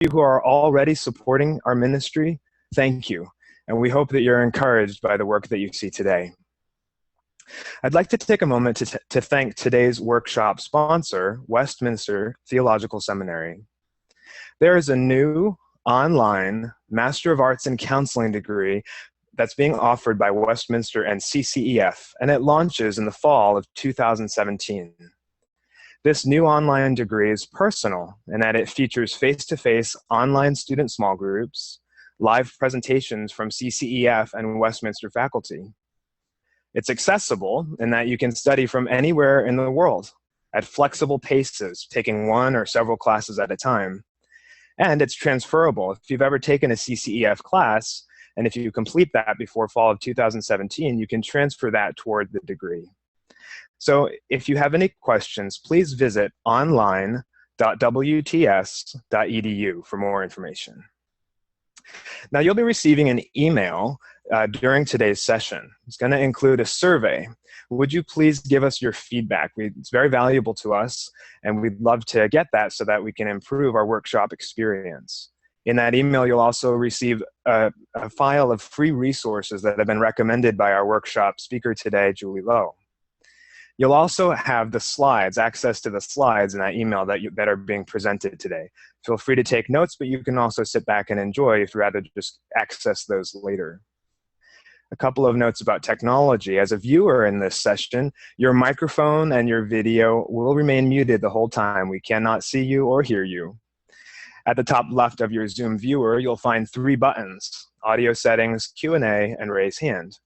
you who are already supporting our ministry, thank you. And we hope that you're encouraged by the work that you see today. I'd like to take a moment to thank today's workshop sponsor, Westminster Theological Seminary. There is a new online Master of Arts in Counseling degree that's being offered by Westminster and CCEF, and it launches in the fall of 2017. This new online degree is personal in that it features face-to-face online student small groups, live presentations from CCEF and Westminster faculty. It's accessible in that you can study from anywhere in the world at flexible paces, taking one or several classes at a time. And it's transferable. If you've ever taken a CCEF class, and if you complete that before fall of 2017, you can transfer that toward the degree. So if you have any questions, please visit online.wts.edu for more information. Now, you'll be receiving an email during today's session. It's going to include a survey. Would you please give us your feedback? It's very valuable to us, and we'd love to get that so that we can improve our workshop experience. In that email, you'll also receive a file of free resources that have been recommended by our workshop speaker today, Julie Lowe. You'll also have the slides, access to the slides in that email that are being presented today. Feel free to take notes, but you can also sit back and enjoy if you'd rather just access those later. A couple of notes about technology. As a viewer in this session, your microphone and your video will remain muted the whole time. We cannot see you or hear you. At the top left of your Zoom viewer, you'll find 3 buttons: audio settings, Q&A, and raise hand.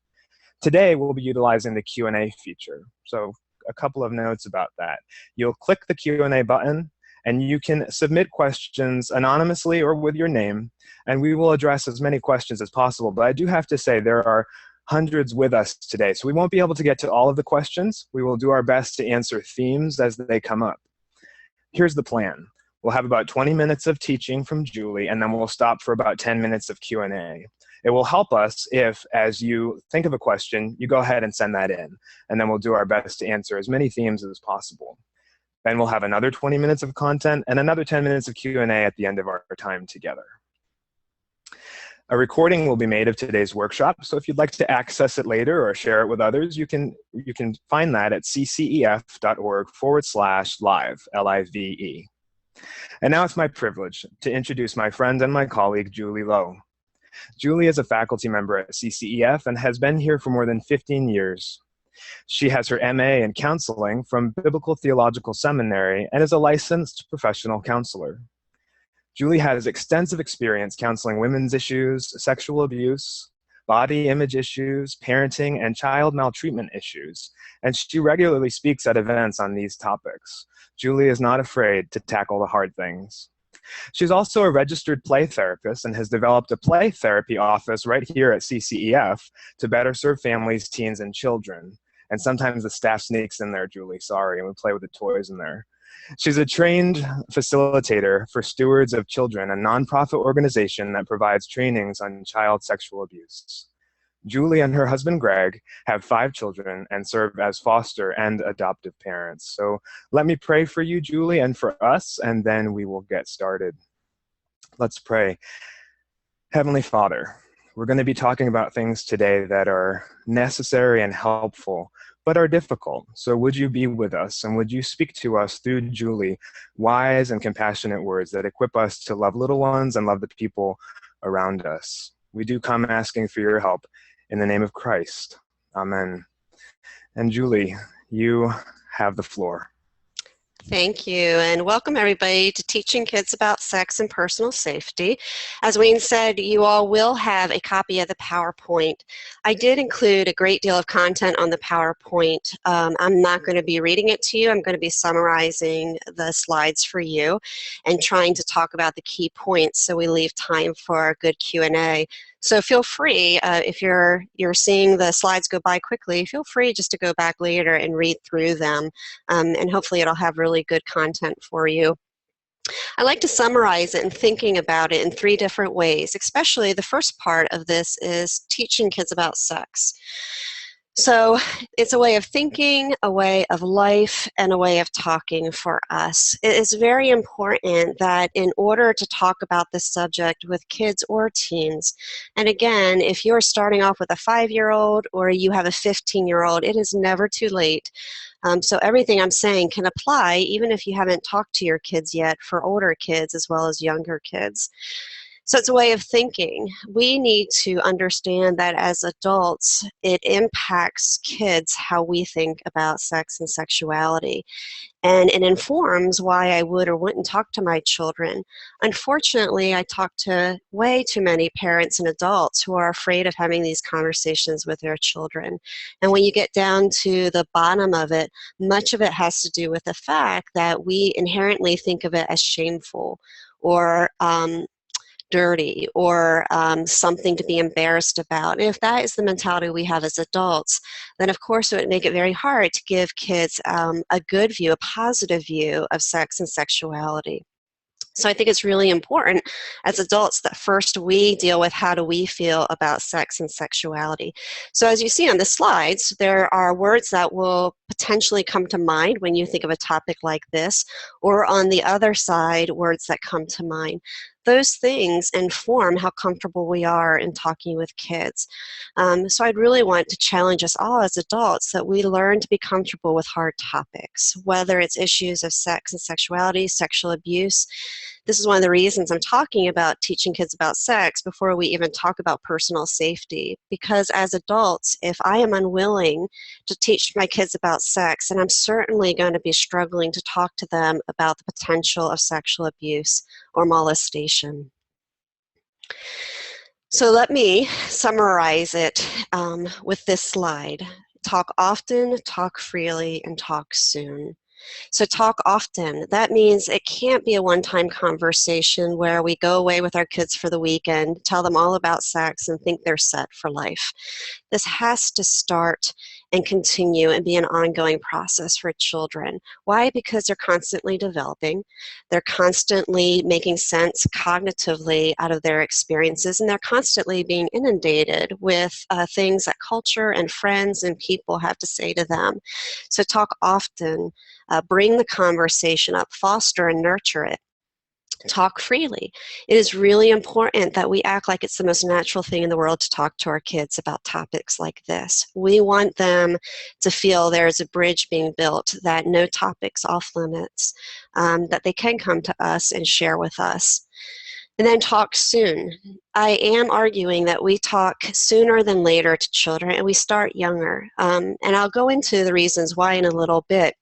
Today, we'll be utilizing the Q&A feature. So a couple of notes about that. You'll click the Q&A button, and you can submit questions anonymously or with your name, and we will address as many questions as possible. But I do have to say there are hundreds with us today, so we won't be able to get to all of the questions. We will do our best to answer themes as they come up. Here's the plan. We'll have about 20 minutes of teaching from Julie, and then we'll stop for about 10 minutes of Q&A. It will help us if, as you think of a question, you go ahead and send that in, and then we'll do our best to answer as many themes as possible. Then we'll have another 20 minutes of content and another 10 minutes of Q&A at the end of our time together. A recording will be made of today's workshop, so if you'd like to access it later or share it with others, you can find that at ccef.org/live, L-I-V-E. And now it's my privilege to introduce my friend and my colleague, Julie Lowe. Julie is a faculty member at CCEF and has been here for more than 15 years. She has her MA in counseling from Biblical Theological Seminary and is a licensed professional counselor. Julie has extensive experience counseling women's issues, sexual abuse, body image issues, parenting, and child maltreatment issues, and she regularly speaks at events on these topics. Julie is not afraid to tackle the hard things. She's also a registered play therapist and has developed a play therapy office right here at CCEF to better serve families, teens, and children. And sometimes the staff sneaks in there, Julie, sorry, and we play with the toys in there. She's a trained facilitator for Stewards of Children, a nonprofit organization that provides trainings on child sexual abuse. Julie and her husband, Greg, have 5 children and serve as foster and adoptive parents. So let me pray for you, Julie, and for us, and then we will get started. Let's pray. Heavenly Father, we're going to be talking about things today that are necessary and helpful, but are difficult. So would you be with us, and would you speak to us through Julie, wise and compassionate words that equip us to love little ones and love the people around us. We do come asking for your help. In the name of Christ, amen. And Julie, you have the floor. Thank you, and welcome everybody to Teaching Kids About Sex and Personal Safety. As Wayne said, you all will have a copy of the PowerPoint. I did include a great deal of content on the PowerPoint. I'm not going to be reading it to you. I'm going to be summarizing the slides for you and trying to talk about the key points so we leave time for a good Q&A. So feel free, if you're seeing the slides go by quickly, feel free just to go back later and read through them, and hopefully it'll have really good content for you. I like to summarize it and thinking about it in 3 different ways, especially the first part of this is teaching kids about sex. So it's a way of thinking, a way of life, and a way of talking for us. It is very important that in order to talk about this subject with kids or teens, and again, if you're starting off with a 5-year-old or you have a 15-year-old, it is never too late. So everything I'm saying can apply even if you haven't talked to your kids yet, for older kids as well as younger kids. So it's a way of thinking. We need to understand that as adults, it impacts kids how we think about sex and sexuality. And it informs why I would or wouldn't talk to my children. Unfortunately, I talk to way too many parents and adults who are afraid of having these conversations with their children. And when you get down to the bottom of it, much of it has to do with the fact that we inherently think of it as shameful or dirty or something to be embarrassed about. And if that is the mentality we have as adults, then of course it would make it very hard to give kids a good view, a positive view of sex and sexuality. So I think it's really important as adults that first we deal with how do we feel about sex and sexuality. So as you see on the slides, there are words that will potentially come to mind when you think of a topic like this, or on the other side, words that come to mind. Those things inform how comfortable we are in talking with kids. So I'd really want to challenge us all as adults that we learn to be comfortable with hard topics, whether it's issues of sex and sexuality, sexual abuse. This is one of the reasons I'm talking about teaching kids about sex before we even talk about personal safety. Because as adults, if I am unwilling to teach my kids about sex, then I'm certainly going to be struggling to talk to them about the potential of sexual abuse or molestation. So let me summarize it with this slide. Talk often, talk freely, and talk soon. So talk often. That means it can't be a one-time conversation where we go away with our kids for the weekend, tell them all about sex, and think they're set for life. This has to start and continue and be an ongoing process for children. Why? Because they're constantly developing. They're constantly making sense cognitively out of their experiences, and they're constantly being inundated with things that culture and friends and people have to say to them. So talk often. Bring the conversation up, foster and nurture it. Talk freely. It is really important that we act like it's the most natural thing in the world to talk to our kids about topics like this. We want them to feel there's a bridge being built, that no topic's off limits, that they can come to us and share with us. And then talk soon. I am arguing that we talk sooner than later to children, and we start younger. And I'll go into the reasons why in a little bit.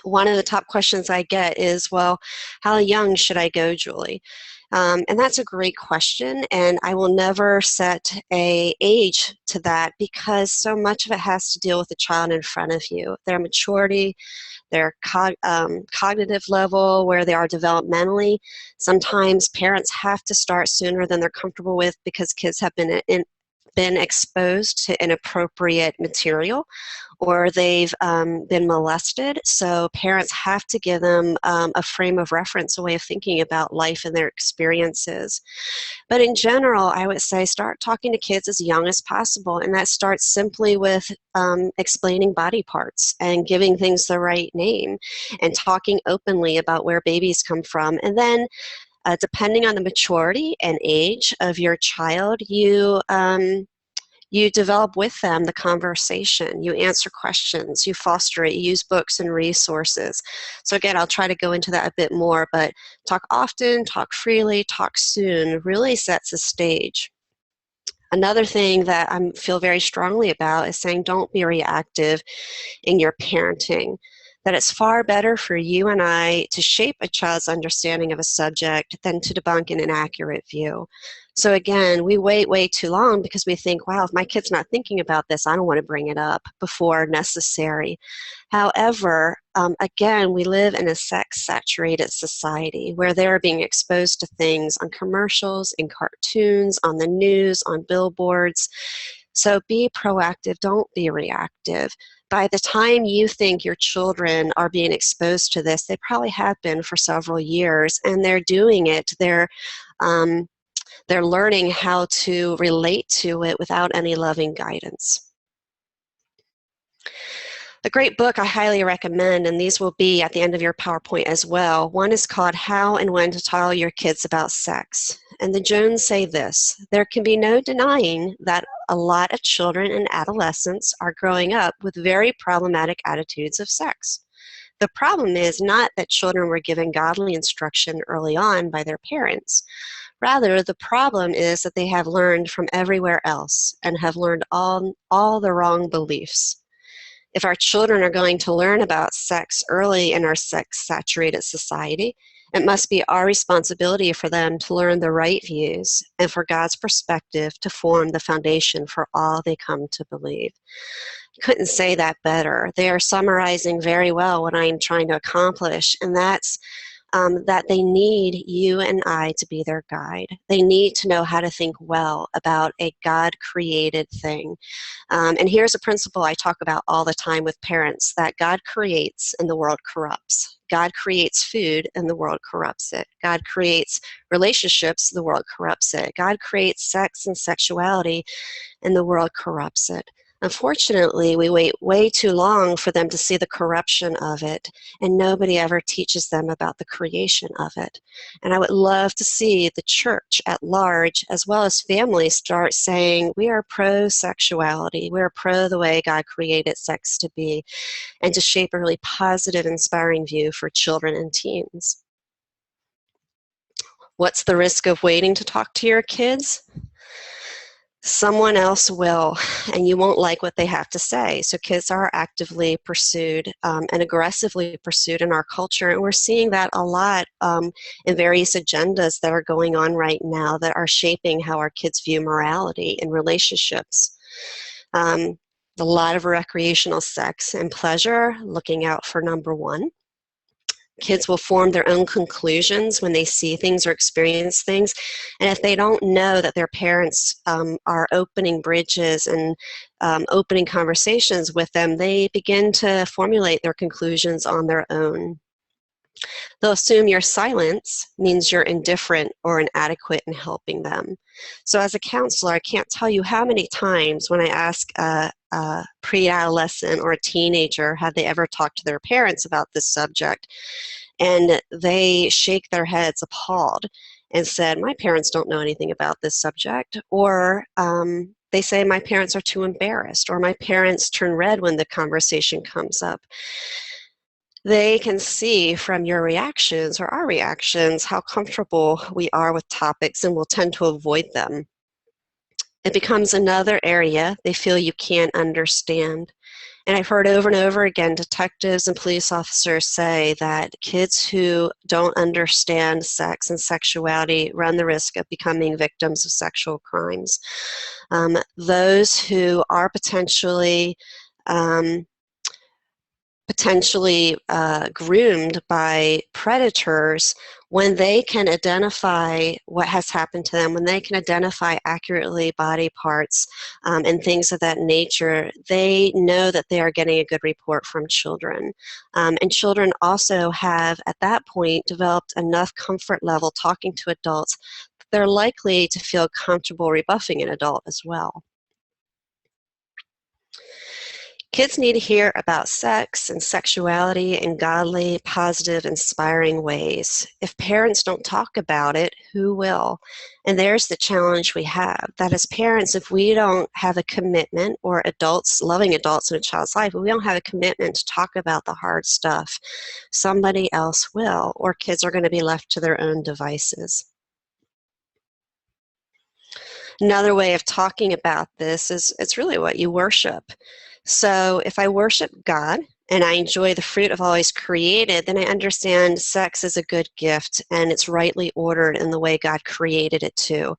One of the top questions I get is, well, how young should I go, Julie? And that's a great question, and I will never set an age to that because so much of it has to deal with the child in front of you, their maturity, their cognitive level, where they are developmentally. Sometimes parents have to start sooner than they're comfortable with because kids have been exposed to inappropriate material, or they've been molested. So parents have to give them a frame of reference, a way of thinking about life and their experiences. But in general, I would say start talking to kids as young as possible, and that starts simply with explaining body parts and giving things the right name and talking openly about where babies come from. And then depending on the maturity and age of your child, you develop with them the conversation, you answer questions, you foster it, you use books and resources. So again, I'll try to go into that a bit more, but talk often, talk freely, talk soon really sets the stage. Another thing that I feel very strongly about is saying don't be reactive in your parenting. That it's far better for you and I to shape a child's understanding of a subject than to debunk an inaccurate view. So again, we wait way too long because we think, wow, if my kid's not thinking about this, I don't want to bring it up before necessary. However, again, we live in a sex-saturated society where they're being exposed to things on commercials, in cartoons, on the news, on billboards. So be proactive, don't be reactive. By the time you think your children are being exposed to this, they probably have been for several years, and they're doing it. They're learning how to relate to it without any loving guidance. A great book I highly recommend, and these will be at the end of your PowerPoint as well. One is called How and When to Tell Your Kids About Sex. And the Jones say this: there can be no denying that a lot of children and adolescents are growing up with very problematic attitudes of sex. The problem is not that children were given godly instruction early on by their parents. Rather, the problem is that they have learned from everywhere else and have learned all the wrong beliefs. If our children are going to learn about sex early in our sex-saturated society, it must be our responsibility for them to learn the right views and for God's perspective to form the foundation for all they come to believe. Couldn't say that better. They are summarizing very well what I'm trying to accomplish, and that's that they need you and I to be their guide. They need to know how to think well about a God-created thing. And here's a principle I talk about all the time with parents, that God creates and the world corrupts. God creates food and the world corrupts it. God creates relationships, the world corrupts it. God creates sex and sexuality and the world corrupts it. Unfortunately, we wait way too long for them to see the corruption of it, and nobody ever teaches them about the creation of it. And I would love to see the church at large, as well as families, start saying, we are pro-sexuality, we are pro the way God created sex to be, and to shape a really positive, inspiring view for children and teens. What's the risk of waiting to talk to your kids? Someone else will, and you won't like what they have to say. So kids are actively pursued and aggressively pursued in our culture, and we're seeing that a lot in various agendas that are going on right now that are shaping how our kids view morality and relationships. A lot of recreational sex and pleasure, looking out for number one. Kids will form their own conclusions when they see things or experience things. And if they don't know that their parents are opening bridges and opening conversations with them, they begin to formulate their conclusions on their own. They'll assume your silence means you're indifferent or inadequate in helping them. So as a counselor, I can't tell you how many times when I ask a pre-adolescent or a teenager, have they ever talked to their parents about this subject? And they shake their heads appalled and said, my parents don't know anything about this subject. Or they say, my parents are too embarrassed, or my parents turn red when the conversation comes up. They can see from your reactions or our reactions how comfortable we are with topics and will tend to avoid them. It becomes another area they feel you can't understand. And I've heard over and over again detectives and police officers say that kids who don't understand sex and sexuality run the risk of becoming victims of sexual crimes. Those who are potentially groomed by predators, when they can identify what has happened to them, when they can identify accurately body parts and things of that nature, they know that they are getting a good report from children. And children also have, at that point, developed enough comfort level talking to adults that they're likely to feel comfortable rebuffing an adult as well. Kids need to hear about sex and sexuality in godly, positive, inspiring ways. If parents don't talk about it, who will? And there's the challenge we have, that as parents, if we don't have a commitment, or adults, loving adults in a child's life, if we don't have a commitment to talk about the hard stuff, somebody else will, or kids are going to be left to their own devices. Another way of talking about this is it's really what you worship. So if I worship God and I enjoy the fruit of all He's created, then I understand sex is a good gift and it's rightly ordered in the way God created it to.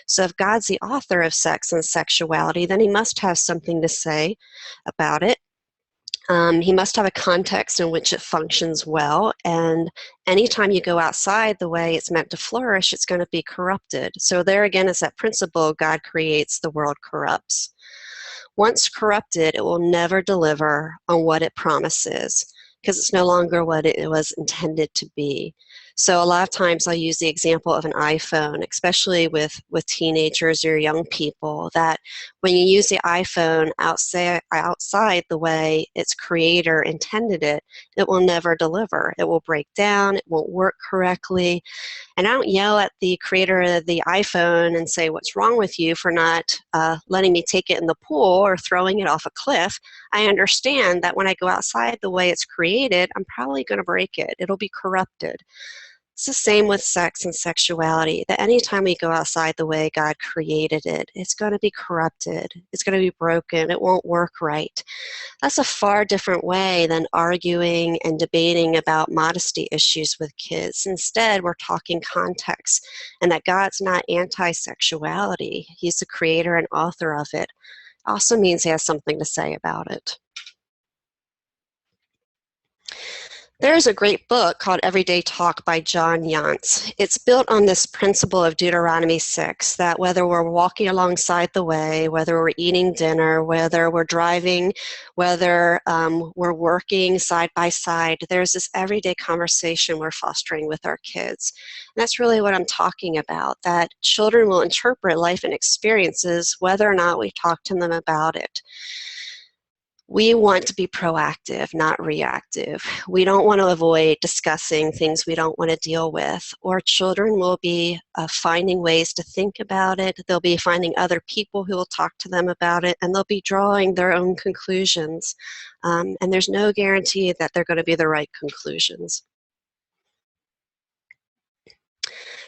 So if God's the author of sex and sexuality, then He must have something to say about it. He must have a context in which it functions well, and anytime you go outside the way it's meant to flourish, it's going to be corrupted. So there again is that principle, God creates, the world corrupts. Once corrupted, it will never deliver on what it promises, because it's no longer what it was intended to be. So a lot of times I'll use the example of an iPhone, especially with teenagers or young people, that when you use the iPhone outside the way its creator intended it, it will never deliver. It will break down, it won't work correctly. And I don't yell at the creator of the iPhone and say, what's wrong with you for not letting me take it in the pool or throwing it off a cliff. I understand that when I go outside the way it's created, I'm probably going to break it. It'll be corrupted. It's the same with sex and sexuality, that anytime we go outside the way God created it, it's going to be corrupted. It's going to be broken. It won't work right. That's a far different way than arguing and debating about modesty issues with kids. Instead, we're talking context, and that God's not anti-sexuality. He's the creator and author of it. Also means he has something to say about it. There's a great book called Everyday Talk by John Yantz. It's built on this principle of Deuteronomy 6, that whether we're walking alongside the way, whether we're eating dinner, whether we're driving, whether we're working side by side, there's this everyday conversation we're fostering with our kids. And that's really what I'm talking about, that children will interpret life and experiences whether or not we talk to them about it. We want to be proactive, not reactive. We don't want to avoid discussing things we don't want to deal with. Or children will be finding ways to think about it. They'll be finding other people who will talk to them about it, and they'll be drawing their own conclusions. And there's no guarantee that they're going to be the right conclusions.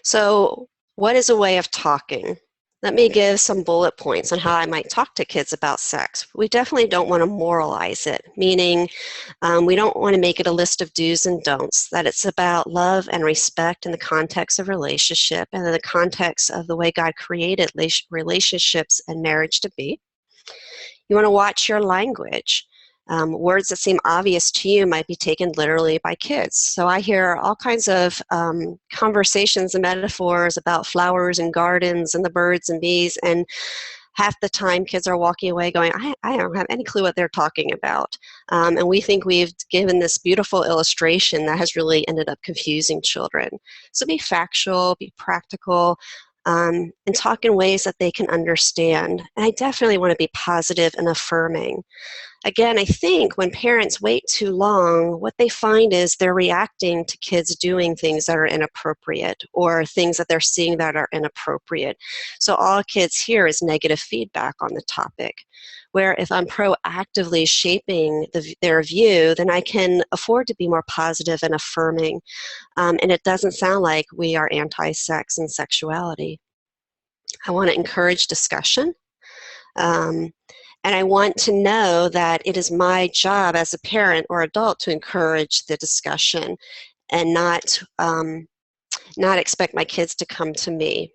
So, what is a way of talking? Let me give some bullet points on how I might talk to kids about sex. We definitely don't want to moralize it, meaning we don't want to make it a list of do's and don'ts, that it's about love and respect in the context of relationship and in the context of the way God created relationships and marriage to be. You want to watch your language. Words that seem obvious to you might be taken literally by kids. So I hear all kinds of conversations and metaphors about flowers and gardens and the birds and bees, and half the time kids are walking away going, I don't have any clue what they're talking about. And we think we've given this beautiful illustration that has really ended up confusing children. So be factual, be practical, and talk in ways that they can understand. And I definitely want to be positive and affirming. Again, I think when parents wait too long, what they find is they're reacting to kids doing things that are inappropriate or things that they're seeing that are inappropriate. So all kids hear is negative feedback on the topic. Where if I'm proactively shaping their view, then I can afford to be more positive and affirming. And it doesn't sound like we are anti-sex and sexuality. I want to encourage discussion. And I want to know that it is my job as a parent or adult to encourage the discussion and not expect my kids to come to me.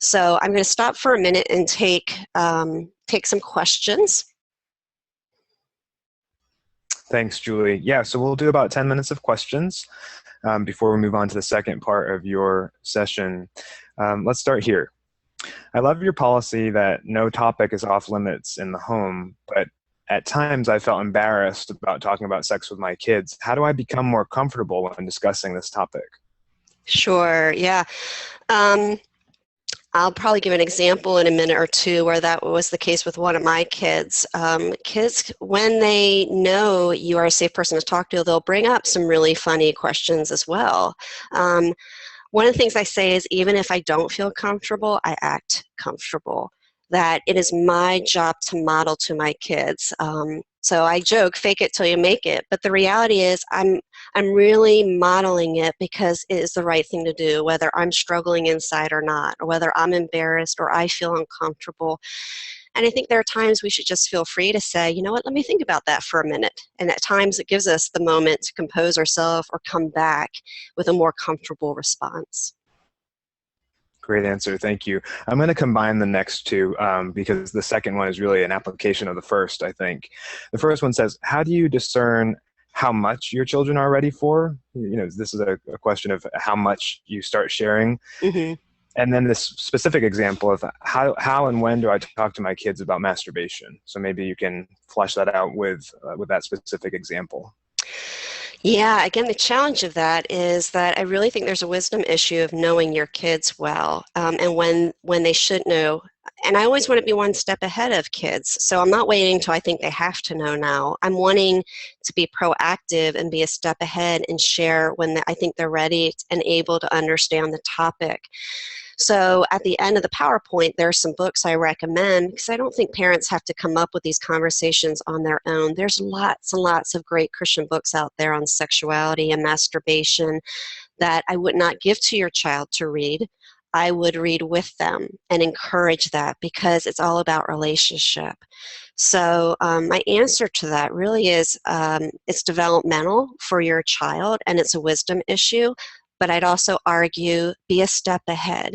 So I'm going to stop for a minute and take some questions. Thanks, Julie. Yeah, so we'll do about 10 minutes of questions before we move on to the second part of your session. Let's start here. I love your policy that no topic is off limits in the home, but at times I felt embarrassed about talking about sex with my kids. How do I become more comfortable when discussing this topic? Sure, yeah. I'll probably give an example in a minute or two where that was the case with one of my kids. Kids, when they know you are a safe person to talk to, they'll bring up some really funny questions as well. One of the things I say is, even if I don't feel comfortable, I act comfortable. That it is my job to model to my kids. So I joke, fake it till you make it. But the reality is I'm really modeling it because it is the right thing to do, whether I'm struggling inside or not, or whether I'm embarrassed or I feel uncomfortable. And I think there are times we should just feel free to say, you know what, let me think about that for a minute. And at times it gives us the moment to compose ourselves or come back with a more comfortable response. Great answer. Thank you. I'm going to combine the next two because the second one is really an application of the first, I think. The first one says, how do you discern how much your children are ready for? You know, this is a question of how much you start sharing. Mm-hmm. And then this specific example of how and when do I talk to my kids about masturbation? So maybe you can flesh that out with that specific example. Yeah, again, the challenge of that is that I really think there's a wisdom issue of knowing your kids well, and when they should know. And I always want to be one step ahead of kids, so I'm not waiting until I think they have to know now. I'm wanting to be proactive and be a step ahead and share when I think they're ready and able to understand the topic. So at the end of the PowerPoint, there are some books I recommend because I don't think parents have to come up with these conversations on their own. There's lots and lots of great Christian books out there on sexuality and masturbation that I would not give to your child to read. I would read with them and encourage that because it's all about relationship. So my answer to that really is it's developmental for your child and it's a wisdom issue, but I'd also argue be a step ahead.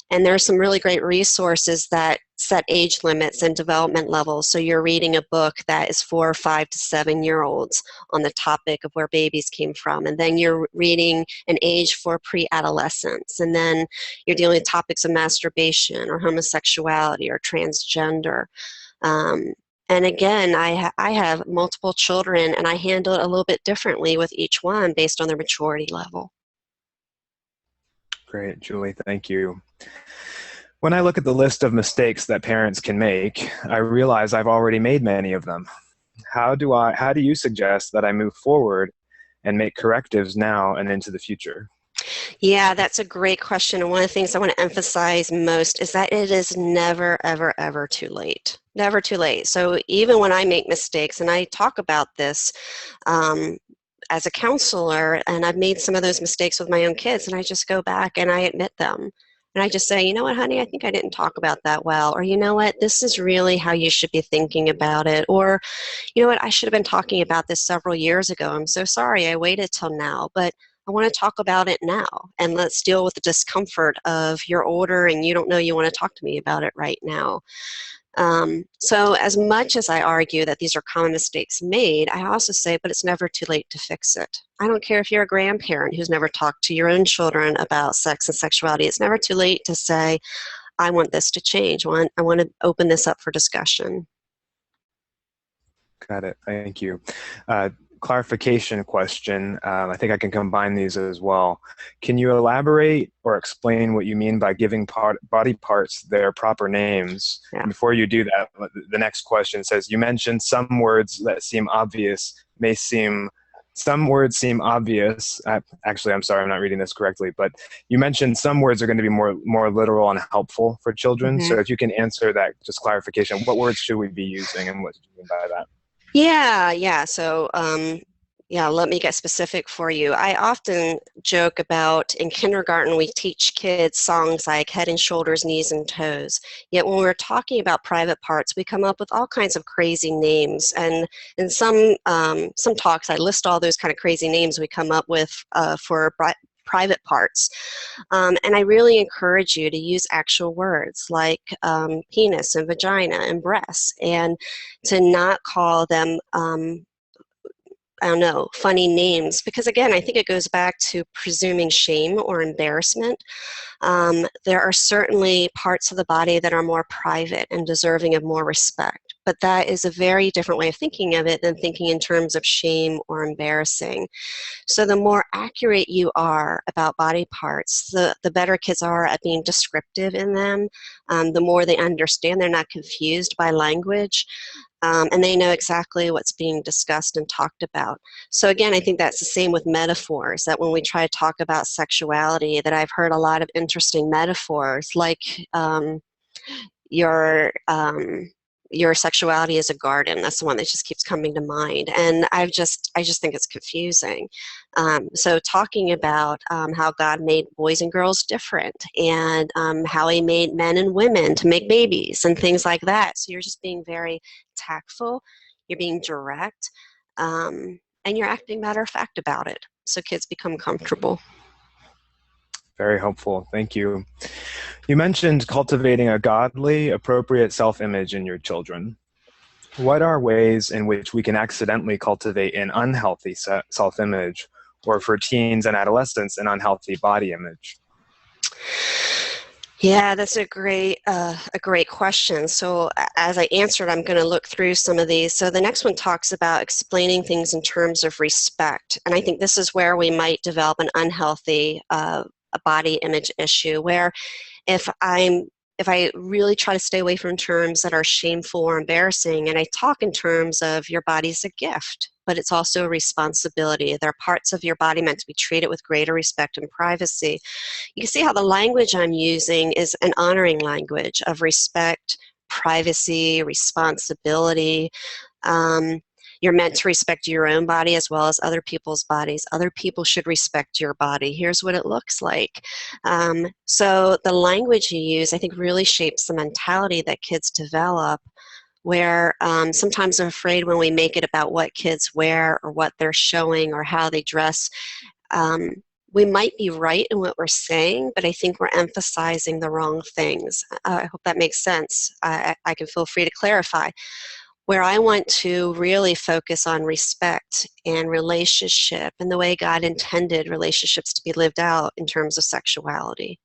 And there are some really great resources that set age limits and development levels. So you're reading a book that is for 5 to 7-year-olds on the topic of where babies came from. And then you're reading an age for pre-adolescents. And then you're dealing with topics of masturbation or homosexuality or transgender. And again, I have multiple children, and I handle it a little bit differently with each one based on their maturity level. Great, Julie, thank you. When I look at the list of mistakes that parents can make, I realize I've already made many of them. How do you suggest that I move forward and make correctives now and into the future? Yeah, that's a great question. And one of the things I want to emphasize most is that it is never, ever, ever too late. Never too late. So even when I make mistakes, and I talk about this as a counselor, and I've made some of those mistakes with my own kids, and I just go back and I admit them. And I just say, you know what, honey, I think I didn't talk about that well. Or, you know what, this is really how you should be thinking about it. Or, you know what, I should have been talking about this several years ago. I'm so sorry I waited till now. But I want to talk about it now. And let's deal with the discomfort of you're older and you don't know you want to talk to me about it right now. So as much as I argue that these are common mistakes made, I also say, but it's never too late to fix it. I don't care if you're a grandparent who's never talked to your own children about sex and sexuality. It's never too late to say, I want this to change. I want to open this up for discussion. Got it. Thank you. Clarification question. I think I can combine these as well. Can you elaborate or explain what you mean by giving body parts their proper names? Yeah. And before you do that, the next question says, you mentioned some words that seem obvious some words seem obvious. Actually, I'm sorry, I'm not reading this correctly, but you mentioned some words are going to be more literal and helpful for children. Mm-hmm. So if you can answer that, just clarification, what words should we be using and what do you mean by that? Yeah. So, let me get specific for you. I often joke about in kindergarten, we teach kids songs like head and shoulders, knees and toes. Yet when we're talking about private parts, we come up with all kinds of crazy names. And in some talks, I list all those kind of crazy names we come up with for private parts. And I really encourage you to use actual words like penis and vagina and breasts, and to not call them I don't know, funny names, because again, I think it goes back to presuming shame or embarrassment. There are certainly parts of the body that are more private and deserving of more respect, but that is a very different way of thinking of it than thinking in terms of shame or embarrassing. So the more accurate you are about body parts, the better kids are at being descriptive in them, the more they understand, they're not confused by language. And they know exactly what's being discussed and talked about. So again, I think that's the same with metaphors, that when we try to talk about sexuality, that I've heard a lot of interesting metaphors, like your sexuality is a garden. That's the one that just keeps coming to mind. And I just think it's confusing. So talking about how God made boys and girls different, and how he made men and women to make babies and things like that. So you're just being very tactful, you're being direct, and you're acting matter of fact about it. So kids become comfortable. Very helpful. Thank you. You mentioned cultivating a godly, appropriate self-image in your children. What are ways in which we can accidentally cultivate an unhealthy self-image, or for teens and adolescents, an unhealthy body image? Yeah, that's a great question. So as I answered, I'm going to look through some of these. So the next one talks about explaining things in terms of respect, and I think this is where we might develop an unhealthy a body image issue, where if I'm if I really try to stay away from terms that are shameful or embarrassing, and I talk in terms of your body's a gift, but it's also a responsibility. There are parts of your body meant to be treated with greater respect and privacy. You can see how the language I'm using is an honoring language of respect, privacy, responsibility. Um, you're meant to respect your own body as well as other people's bodies. Other people should respect your body. Here's what it looks like. So the language you use, I think, really shapes the mentality that kids develop, where sometimes I'm afraid when we make it about what kids wear or what they're showing or how they dress, um, we might be right in what we're saying, but I think we're emphasizing the wrong things. I hope that makes sense. I can feel free to clarify. Where I want to really focus on respect and relationship and the way God intended relationships to be lived out in terms of sexuality.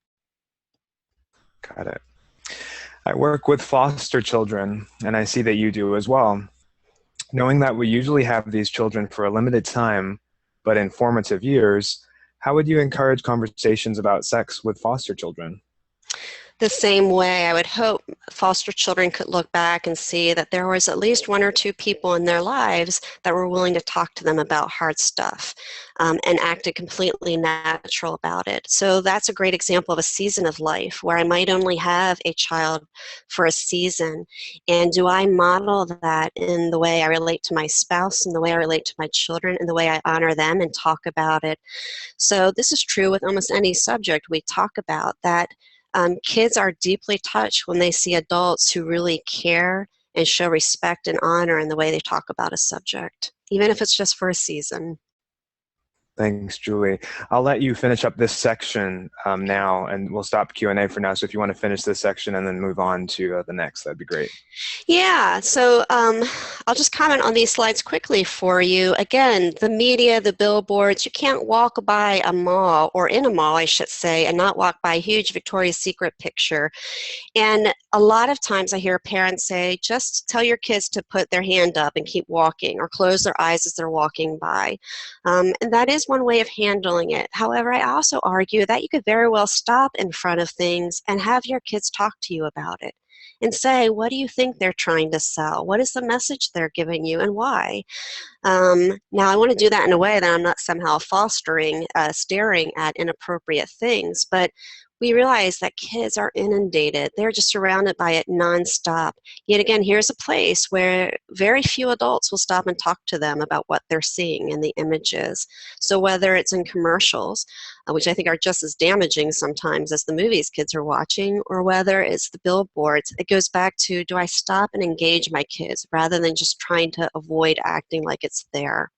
Got it. I work with foster children, and I see that you do as well. Knowing that we usually have these children for a limited time, but in formative years, how would you encourage conversations about sex with foster children? The same way, I would hope foster children could look back and see that there was at least one or two people in their lives that were willing to talk to them about hard stuff, and acted completely natural about it. So that's a great example of a season of life where I might only have a child for a season. And do I model that in the way I relate to my spouse, in the way I relate to my children, in the way I honor them and talk about it? So this is true with almost any subject we talk about, that kids are deeply touched when they see adults who really care and show respect and honor in the way they talk about a subject, even if it's just for a season. Thanks, Julie. I'll let you finish up this section now, and we'll stop Q&A for now. So if you want to finish this section and then move on to the next, that'd be great. Yeah, so I'll just comment on these slides quickly for you. Again, the media, the billboards, you can't walk by a mall, or in a mall, I should say, and not walk by a huge Victoria's Secret picture. And a lot of times I hear parents say, just tell your kids to put their hand up and keep walking, or close their eyes as they're walking by. And that is one way of handling it. However, I also argue that you could very well stop in front of things and have your kids talk to you about it and say, what do you think they're trying to sell? What is the message they're giving you, and why? Now, I want to do that in a way that I'm not somehow fostering, staring at inappropriate things, but we realize that kids are inundated. They're just surrounded by it nonstop. Yet again, here's a place where very few adults will stop and talk to them about what they're seeing in the images. So whether it's in commercials, which I think are just as damaging sometimes as the movies kids are watching, or whether it's the billboards, it goes back to, do I stop and engage my kids rather than just trying to avoid acting like it's there?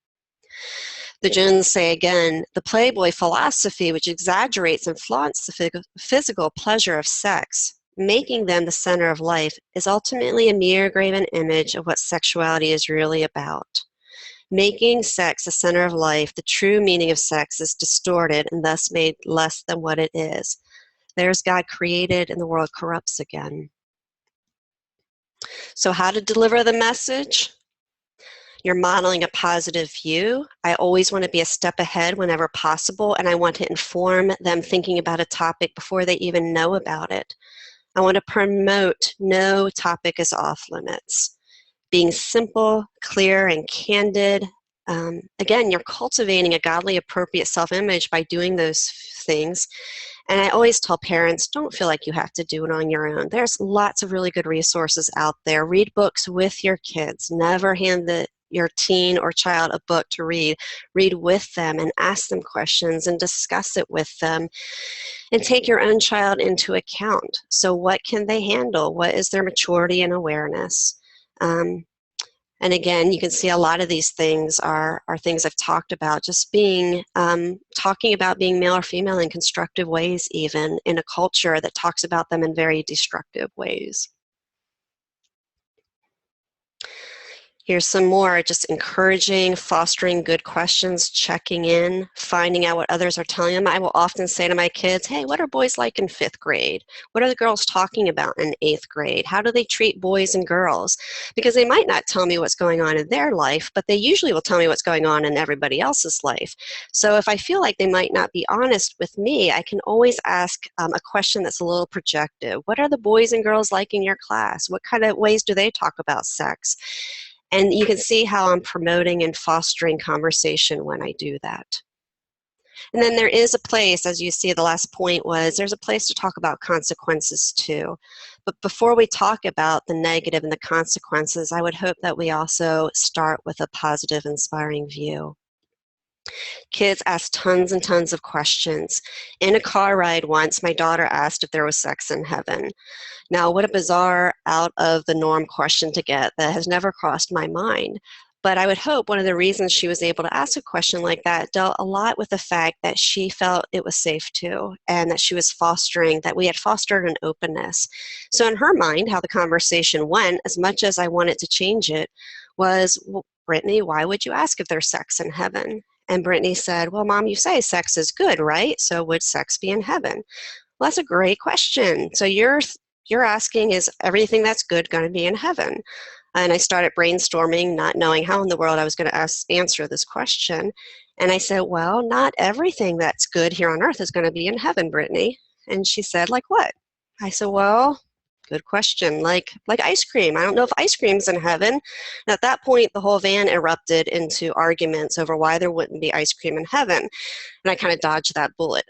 The Jones say again, the Playboy philosophy, which exaggerates and flaunts the physical pleasure of sex, making them the center of life, is ultimately a mere graven image of what sexuality is really about. Making sex the center of life, the true meaning of sex is distorted and thus made less than what it is. There's God created and the world corrupts again. So how to deliver the message? You're modeling a positive view. I always want to be a step ahead whenever possible, and I want to inform them thinking about a topic before they even know about it. I want to promote no topic is off limits. Being simple, clear, and candid. Again, you're cultivating a godly, appropriate self-image by doing those things. And I always tell parents, don't feel like you have to do it on your own. There's lots of really good resources out there. Read books with your kids. Never hand your teen or child a book to read. Read with them and ask them questions and discuss it with them. And take your own child into account. So what can they handle? What is their maturity and awareness? And again, you can see a lot of these things are things I've talked about, just being, talking about being male or female in constructive ways, even in a culture that talks about them in very destructive ways. Here's some more, just encouraging, fostering good questions, checking in, finding out what others are telling them. I will often say to my kids, hey, what are boys like in 5th grade? What are the girls talking about in 8th grade? How do they treat boys and girls? Because they might not tell me what's going on in their life, but they usually will tell me what's going on in everybody else's life. So if I feel like they might not be honest with me, I can always ask a question that's a little projective. What are the boys and girls like in your class? What kind of ways do they talk about sex? And you can see how I'm promoting and fostering conversation when I do that. And then there is a place, as you see, the last point was, there's a place to talk about consequences too. But before we talk about the negative and the consequences, I would hope that we also start with a positive, inspiring view. Kids ask tons and tons of questions. In a car ride once, my daughter asked if there was sex in heaven. Now, what a bizarre, out of the norm question to get that has never crossed my mind. But I would hope one of the reasons she was able to ask a question like that dealt a lot with the fact that she felt it was safe to, and that she was fostering, that we had fostered an openness. So in her mind, how the conversation went, as much as I wanted to change it, was, well, Brittany, why would you ask if there's sex in heaven? And Brittany said, well, Mom, you say sex is good, right? So would sex be in heaven? Well, that's a great question. So you're asking, is everything that's good going to be in heaven? And I started brainstorming, not knowing how in the world I was going to answer this question. And I said, well, not everything that's good here on earth is going to be in heaven, Brittany. And she said, like what? I said, well, good question. Like ice cream. I don't know if ice cream's in heaven. And at that point, the whole van erupted into arguments over why there wouldn't be ice cream in heaven. And I kind of dodged that bullet.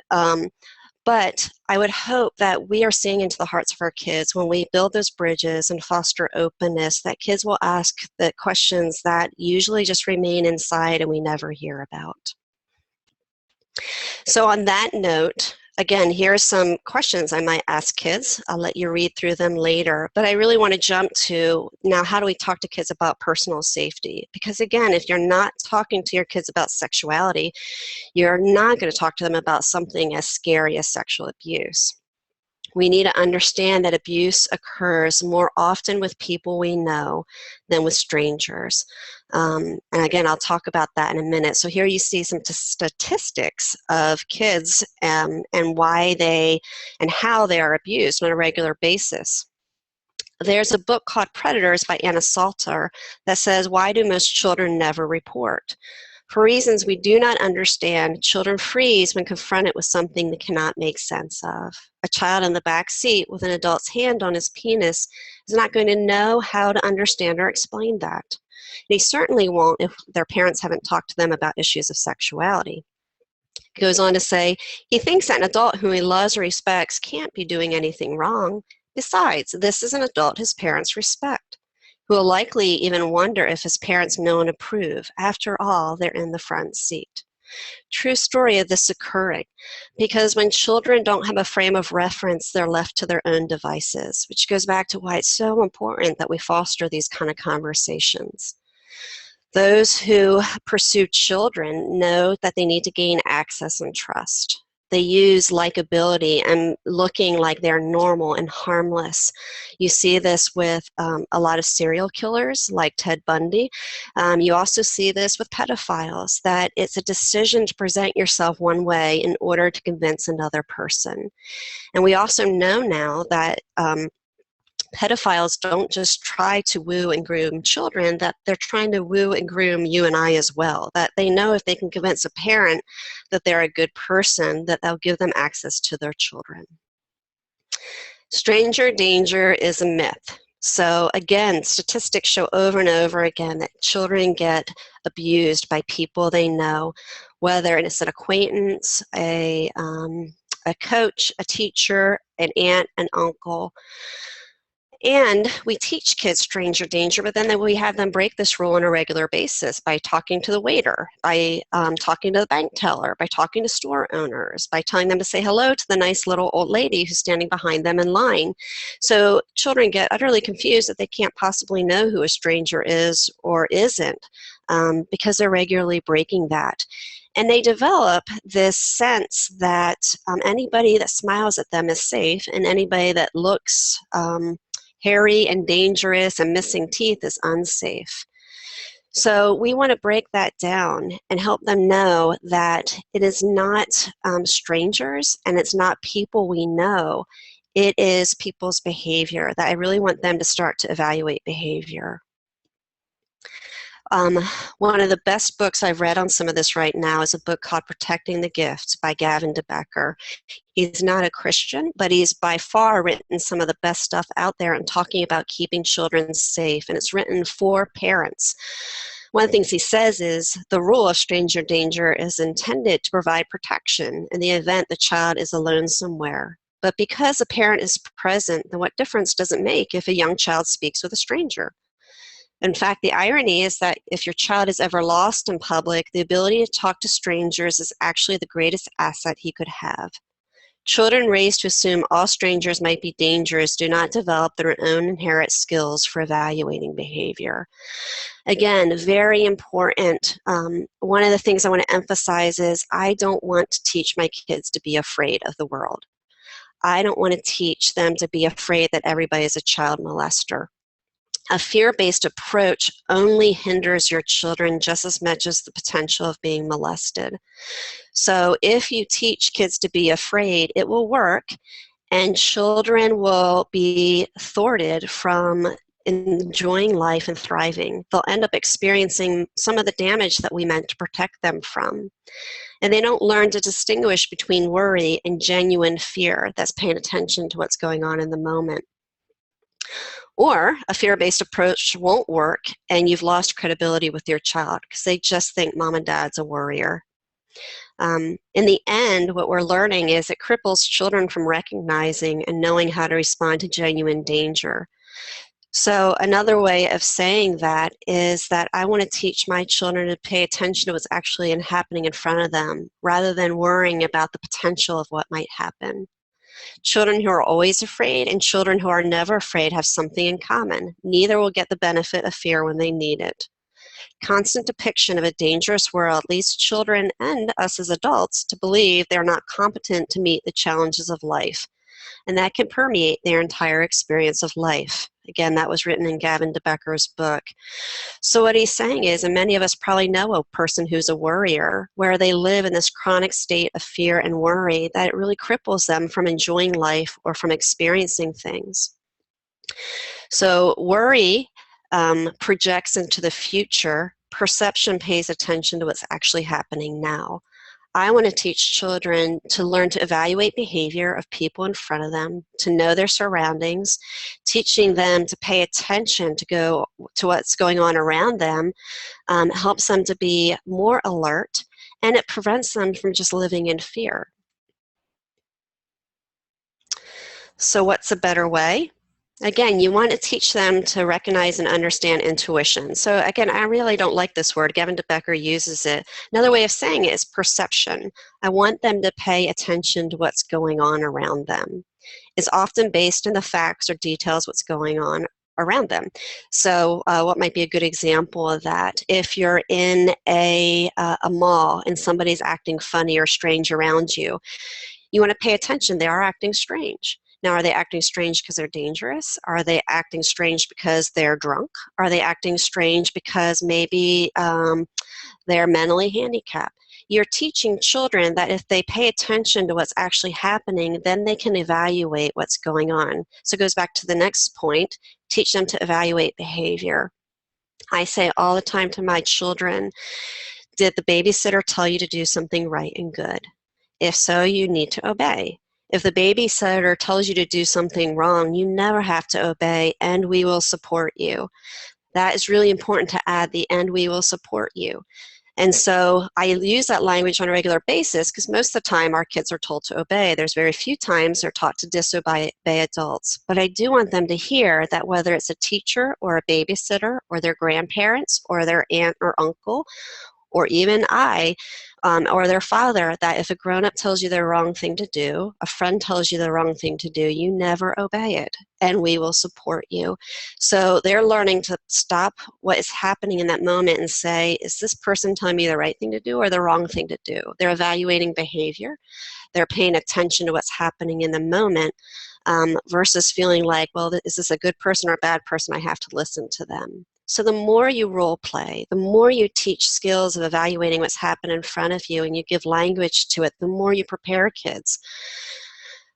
But I would hope that we are seeing into the hearts of our kids when we build those bridges and foster openness, that kids will ask the questions that usually just remain inside and we never hear about. So on that note, again, here are some questions I might ask kids. I'll let you read through them later. But I really want to jump to, now, how do we talk to kids about personal safety? Because again, if you're not talking to your kids about sexuality, you're not going to talk to them about something as scary as sexual abuse. We need to understand that abuse occurs more often with people we know than with strangers. And again, I'll talk about that in a minute. So here you see some statistics of kids and why they and how they are abused on a regular basis. There's a book called Predators by Anna Salter that says, why do most children never report? For reasons we do not understand, children freeze when confronted with something they cannot make sense of. A child in the back seat with an adult's hand on his penis is not going to know how to understand or explain that. They certainly won't if their parents haven't talked to them about issues of sexuality. He goes on to say, he thinks that an adult whom he loves or respects can't be doing anything wrong. Besides, this is an adult his parents respect, who will likely even wonder if his parents know and approve. After all, they're in the front seat. True story of this occurring, because when children don't have a frame of reference, they're left to their own devices, which goes back to why it's so important that we foster these kind of conversations. Those who pursue children know that they need to gain access and trust. They use likability and looking like they're normal and harmless. You see this with a lot of serial killers like Ted Bundy. You also see this with pedophiles, that it's a decision to present yourself one way in order to convince another person. And we also know now that pedophiles don't just try to woo and groom children, that they're trying to woo and groom you and I as well. That they know if they can convince a parent that they're a good person, that they'll give them access to their children. Stranger danger is a myth. So again, statistics show over and over again that children get abused by people they know, whether it's an acquaintance, a coach, a teacher, an aunt, an uncle. And we teach kids stranger danger, but then we have them break this rule on a regular basis by talking to the waiter, by talking to the bank teller, by talking to store owners, by telling them to say hello to the nice little old lady who's standing behind them in line. So children get utterly confused that they can't possibly know who a stranger is or isn't because they're regularly breaking that. And they develop this sense that anybody that smiles at them is safe, and anybody that looks hairy and dangerous and missing teeth is unsafe. So we want to break that down and help them know that it is not strangers and it's not people we know. It is people's behavior, that I really want them to start to evaluate behavior. One of the best books I've read on some of this right now is a book called Protecting the Gift by Gavin DeBecker. He's not a Christian, but he's by far written some of the best stuff out there and talking about keeping children safe, and it's written for parents. One of the things he says is the rule of stranger danger is intended to provide protection in the event the child is alone somewhere. But because a parent is present, then what difference does it make if a young child speaks with a stranger? In fact, the irony is that if your child is ever lost in public, the ability to talk to strangers is actually the greatest asset he could have. Children raised to assume all strangers might be dangerous do not develop their own inherent skills for evaluating behavior. Again, very important. One of the things I want to emphasize is I don't want to teach my kids to be afraid of the world. I don't want to teach them to be afraid that everybody is a child molester. A fear-based approach only hinders your children just as much as the potential of being molested. So if you teach kids to be afraid, it will work, and children will be thwarted from enjoying life and thriving. They'll end up experiencing some of the damage that we meant to protect them from. And they don't learn to distinguish between worry and genuine fear that's paying attention to what's going on in the moment. Or a fear-based approach won't work and you've lost credibility with your child because they just think mom and dad's a worrier. In the end, what we're learning is it cripples children from recognizing and knowing how to respond to genuine danger. So another way of saying that is that I want to teach my children to pay attention to what's actually happening in front of them rather than worrying about the potential of what might happen. Children who are always afraid and children who are never afraid have something in common. Neither will get the benefit of fear when they need it. Constant depiction of a dangerous world leads children and us as adults to believe they're not competent to meet the challenges of life. And that can permeate their entire experience of life. Again, that was written in Gavin DeBecker's book. So what he's saying is, and many of us probably know a person who's a worrier, where they live in this chronic state of fear and worry that it really cripples them from enjoying life or from experiencing things. So worry projects into the future. Perception pays attention to what's actually happening now. I want to teach children to learn to evaluate behavior of people in front of them, to know their surroundings, teaching them to pay attention to what's going on around them, helps them to be more alert, and it prevents them from just living in fear. So what's a better way? Again, you want to teach them to recognize and understand intuition. So again, I really don't like this word. Gavin DeBecker uses it. Another way of saying it is perception. I want them to pay attention to what's going on around them. It's often based in the facts or details what's going on around them. So what might be a good example of that? If you're in a mall and somebody's acting funny or strange around you, you want to pay attention. They are acting strange. Now, are they acting strange because they're dangerous? Are they acting strange because they're drunk? Are they acting strange because maybe they're mentally handicapped? You're teaching children that if they pay attention to what's actually happening, then they can evaluate what's going on. So it goes back to the next point, teach them to evaluate behavior. I say all the time to my children, did the babysitter tell you to do something right and good? If so, you need to obey. If the babysitter tells you to do something wrong, you never have to obey, and we will support you. That is really important to add the "and we will support you." And so I use that language on a regular basis because most of the time our kids are told to obey. There's very few times they're taught to disobey adults. But I do want them to hear that whether it's a teacher or a babysitter or their grandparents or their aunt or uncle or even or their father, that if a grown-up tells you the wrong thing to do, a friend tells you the wrong thing to do, you never obey it, and we will support you. So they're learning to stop what is happening in that moment and say, is this person telling me the right thing to do or the wrong thing to do? They're evaluating behavior. They're paying attention to what's happening in the moment versus feeling like, well, is this a good person or a bad person? I have to listen to them. So the more you role play, the more you teach skills of evaluating what's happened in front of you and you give language to it, the more you prepare kids.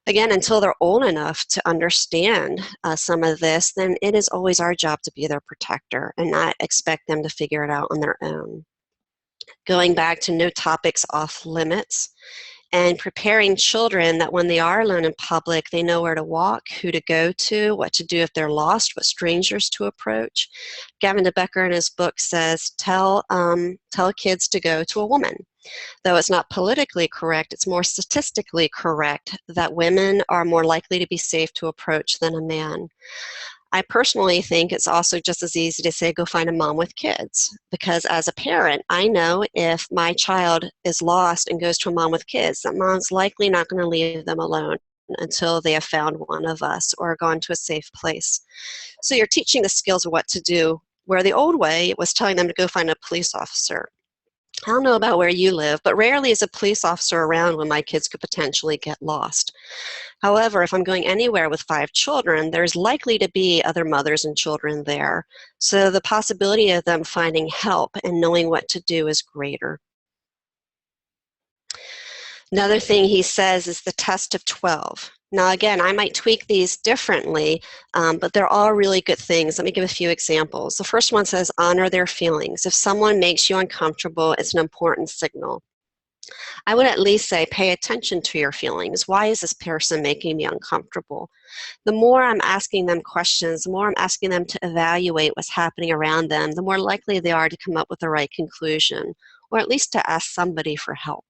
Again, until they're old enough to understand some of this, then it is always our job to be their protector and not expect them to figure it out on their own. Going back to no topics off limits, and preparing children that when they are alone in public, they know where to walk, who to go to, what to do if they're lost, what strangers to approach. Gavin de Becker in his book says, tell kids to go to a woman. Though it's not politically correct, it's more statistically correct that women are more likely to be safe to approach than a man. I personally think it's also just as easy to say, go find a mom with kids. Because as a parent, I know if my child is lost and goes to a mom with kids, that mom's likely not going to leave them alone until they have found one of us or gone to a safe place. So you're teaching the skills of what to do, where the old way was telling them to go find a police officer. I don't know about where you live, but rarely is a police officer around when my kids could potentially get lost. However, if I'm going anywhere with 5 children, there's likely to be other mothers and children there. So the possibility of them finding help and knowing what to do is greater. Another thing he says is the test of 12. Now, again, I might tweak these differently, but they're all really good things. Let me give a few examples. The first one says, honor their feelings. If someone makes you uncomfortable, it's an important signal. I would at least say, pay attention to your feelings. Why is this person making me uncomfortable? The more I'm asking them questions, the more I'm asking them to evaluate what's happening around them, the more likely they are to come up with the right conclusion, or at least to ask somebody for help.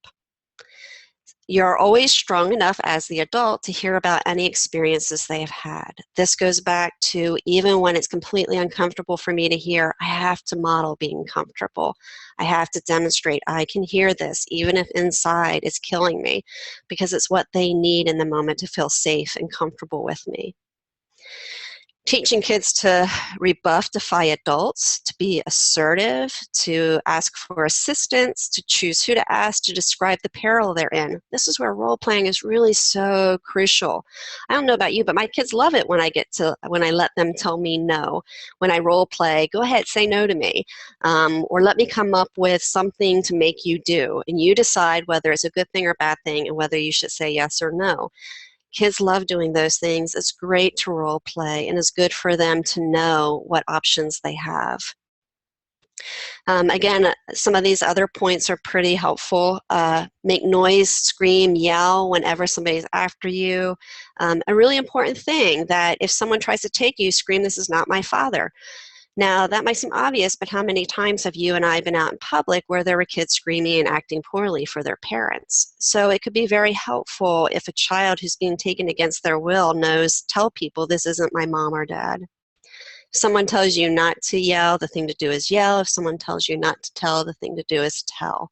You're always strong enough as the adult to hear about any experiences they have had. This goes back to even when it's completely uncomfortable for me to hear, I have to model being comfortable. I have to demonstrate I can hear this, even if inside it's killing me, because it's what they need in the moment to feel safe and comfortable with me. Teaching kids to rebuff, defy adults, to be assertive, to ask for assistance, to choose who to ask, to describe the peril they're in. This is where role playing is really so crucial. I don't know about you, but my kids love it when I let them tell me no. When I role play, go ahead, say no to me, or let me come up with something to make you do, and you decide whether it's a good thing or a bad thing, and whether you should say yes or no. Kids love doing those things. It's great to role play, and it's good for them to know what options they have. Again, some of these other points are pretty helpful. Make noise, scream, yell whenever somebody's after you. A really important thing that if someone tries to take you, scream, "This is not my father." Now, that might seem obvious, but how many times have you and I been out in public where there were kids screaming and acting poorly for their parents? So it could be very helpful if a child who's being taken against their will tell people, this isn't my mom or dad. If someone tells you not to yell, the thing to do is yell. If someone tells you not to tell, the thing to do is tell.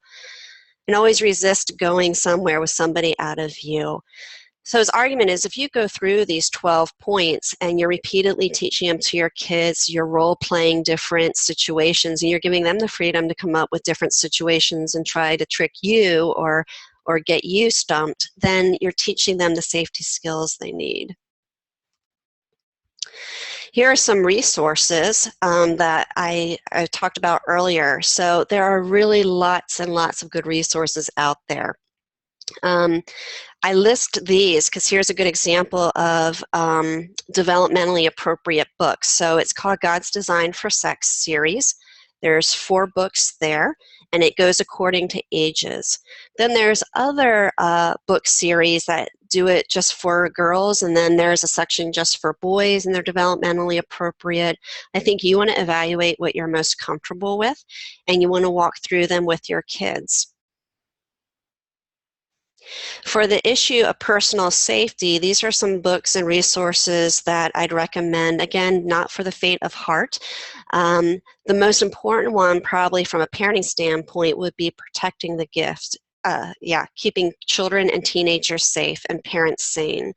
And always resist going somewhere with somebody out of view. So his argument is if you go through these 12 points and you're repeatedly teaching them to your kids, you're role-playing different situations, and you're giving them the freedom to come up with different situations and try to trick you or get you stumped, then you're teaching them the safety skills they need. Here are some resources that I talked about earlier. So there are really lots and lots of good resources out there. I list these because here's a good example of developmentally appropriate books. So it's called God's Design for Sex series. There's 4 books there, and it goes according to ages. Then there's other book series that do it just for girls, and then there's a section just for boys, and they're developmentally appropriate. I think you want to evaluate what you're most comfortable with, and you want to walk through them with your kids. For the issue of personal safety, these are some books and resources that I'd recommend. Again, not for the faint of heart. The most important one, probably from a parenting standpoint, would be Protecting the Gift. Keeping children and teenagers safe and parents sane.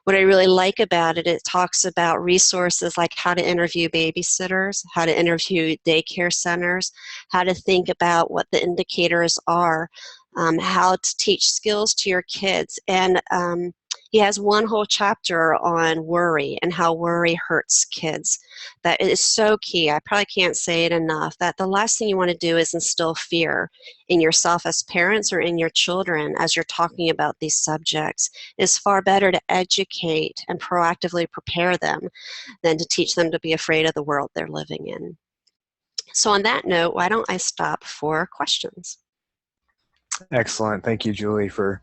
What I really like about it, it talks about resources like how to interview babysitters, how to interview daycare centers, how to think about what the indicators are, how to teach skills to your kids. And He has one whole chapter on worry and how worry hurts kids. That is so key. I probably can't say it enough, that the last thing you want to do is instill fear in yourself as parents or in your children as you're talking about these subjects. It's far better to educate and proactively prepare them than to teach them to be afraid of the world they're living in. So on that note, why don't I stop for questions? Excellent. Thank you, Julie, for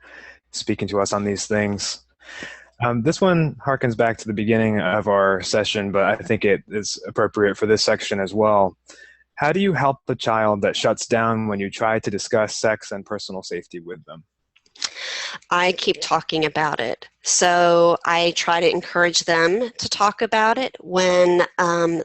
speaking to us on these things. This one harkens back to the beginning of our session, but I think it is appropriate for this section as well. How do you help a child that shuts down when you try to discuss sex and personal safety with them? I keep talking about it. So I try to encourage them to talk about it. When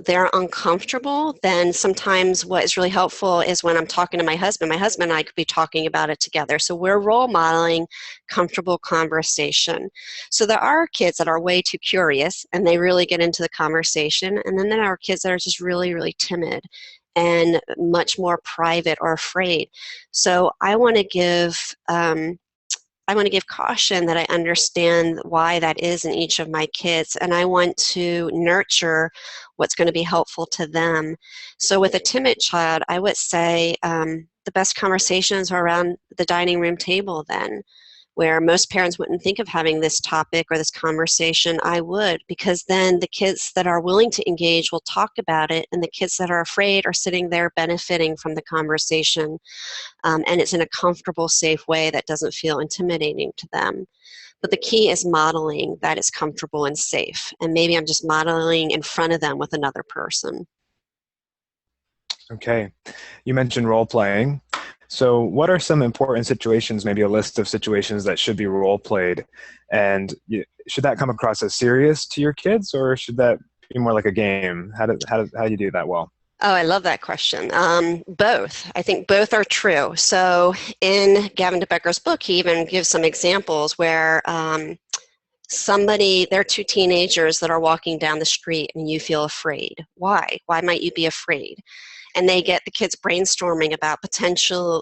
they're uncomfortable, then sometimes what is really helpful is when I'm talking to my husband and I could be talking about it together. So we're role modeling comfortable conversation. So there are kids that are way too curious and they really get into the conversation. And then there are kids that are just really, really timid and much more private or afraid. So I want to give caution that I understand why that is in each of my kids, and I want to nurture what's going to be helpful to them. So with a timid child, I would say the best conversations are around the dining room table then, where most parents wouldn't think of having this topic or this conversation. I would, because then the kids that are willing to engage will talk about it, and the kids that are afraid are sitting there benefiting from the conversation. And it's in a comfortable, safe way that doesn't feel intimidating to them. But the key is modeling that it's comfortable and safe. And maybe I'm just modeling in front of them with another person. Okay. You mentioned role playing. So what are some important situations, maybe a list of situations that should be role played? And should that come across as serious to your kids, or should that be more like a game? How do you do that well? Oh, I love that question. Both. I think both are true. So in Gavin DeBecker's book, he even gives some examples where there are two teenagers that are walking down the street and you feel afraid. Why? Why might you be afraid? And they get the kids brainstorming about